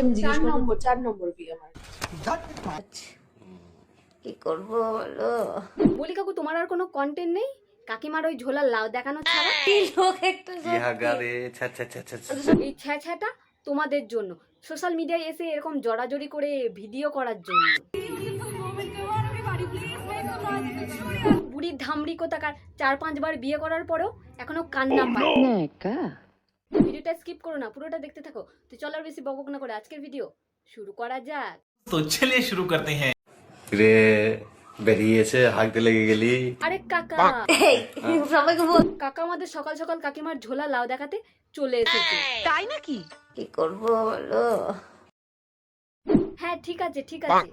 আমি জিজ্ঞেস করবো। 4 নম্বর বিয়ে আমার। কি করবো বলো? বলি কাকু তোমার আর কোনো কন্টেন্ট নেই কাকিমার ওই ঝোলার লাউ দেখানো ছাড়া? কি লোক একটু গারে ছ্যা ছ্যা ছ্যা ছ্যা ছ্যা। এই ছ্যাছাটা তোমাদের জন্য, সোশ্যাল মিডিয়ায় এসে এরকম জড়াজড়ি করে ভিডিও করার জন্য। বুড়ির ধামড়ি কোথাকার 4-5 বার বিয়ে করার পরেও এখনো কান্না পায়। ভিডিওটা স্কিপ করো না, পুরোটা দেখতে থাকো। তো চলো আর বেশি বকবক না করে আজকের ভিডিও শুরু করা যাক। तो चलिए शुरू करते हैं। রে বেরিয়েছে হাঁকতে লেগে গেলি। আরে কাকা, এই সবাইকে বল। কাকা আমাদের সকাল সকাল কাকিমার ঝোলা লাউ দেখাতে চলে এসেছে। তাই নাকি? কি করবো বলো? হ্যাঁ ঠিক আছে ঠিক আছে।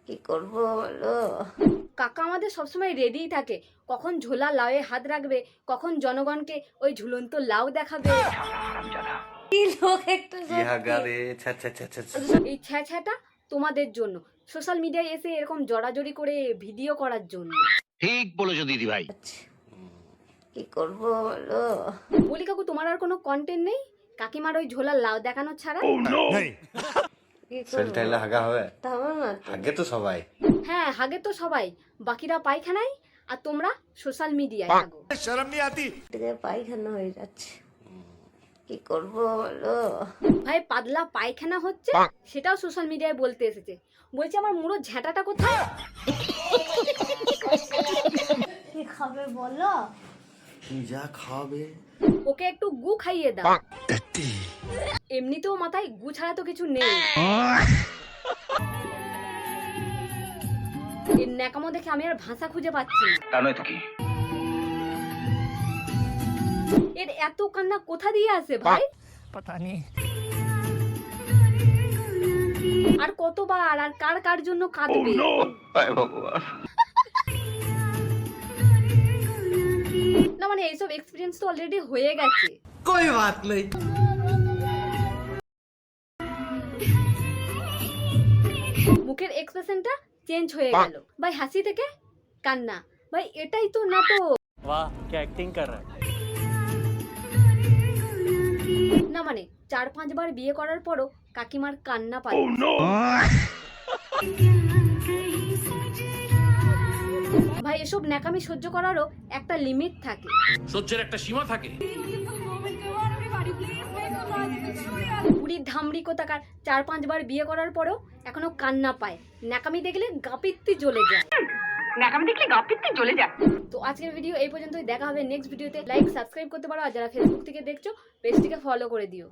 কি করবো বলো? কাকা আমাদের সবসময় রেডিই থাকে, কখন ঝোলা লাউয়ে হাত রাখবে, কখন জনগণকে ওই ঝুলন্ত লাউ দেখাবে। কি লোক একটু গারে ছ্যা ছ্যা ছ্যা ছ্যা ছ্যা। এই ছ্যাছাটা তোমাদের জন্য, সোশ্যাল মিডিয়ায় এসে এরকম জড়াজড়ি করে ভিডিও করার জন্য। ঠিক বলেছো দিদি ভাই। কি করবো বলো? বলি কাকু তোমার আর কোনো কন্টেন্ট নেই কাকিমার ওই ঝোলা লাউ দেখানো ছাড়া? কি সেল করবো? টাইলে হাগা হবে? থামো না তো। হাগে তো সবাই। হ্যাঁ হাগে তো সবাই, বাকিরা পায়খানায় আর তোমরা সোশ্যাল মিডিয়ায় হাগো। থেকে পায়খানা হয়ে যাচ্ছে। কি করবো বলো? ভাই পাতলা পায়খানা হচ্ছে সেটাও সোশ্যাল মিডিয়ায় বলতে এসেছে। বলছি আমার মুড়ো ঝ্যাঁটাটা কোথায়? কি খাবে বলো? কি যা খাবে? ওকে একটু গু খাইয়ে দাও। এমনিতেও মাথায় গু ছাড়া তো কিছু নেই। এর ন্যাকামো দেখে আমি আর ভাষা খুঁজে পাচ্ছি না। তা নয় তো কি? এর এত কান্না কোথা দিয়ে আসে ভাই? আর কতবার আর কার কার জন্য কাঁদবে? না মানে এইসব এক্সপিরিয়েন্স তো অলরেডি হয়ে গেছে। कोई बात नहीं। মুখের এক্সপ্রেশনটা চেঞ্জ হয়ে গেল ভাই, হাসি থেকে কান্না। ভাই এটাই তো নাটক। वाह क्या एक्टिंग कर रहा है। না মানে 4-5 বার বিয়ে করার পরও কাকিমার কান্না পায়। ভাই এসব ন্যাকামি সহ্য করারও একটা লিমিট থাকে। সহ্যের একটা সীমা থাকে। বুড়ির ধামড়ি কোথাকার 4-5 বার বিয়ে করার পরও এখনো কান্না পায়। ন্যাকামি দেখলে গাপিত্তি জ্বলে যায়। তো আজকের ভিডিও এই পর্যন্তই, দেখা হবে নেক্সট ভিডিওতে। লাইক সাবস্ক্রাইব করতে পারো, আর যারা ফেসবুক থেকে দেখছো পেজটিকে ফলো করে দিও।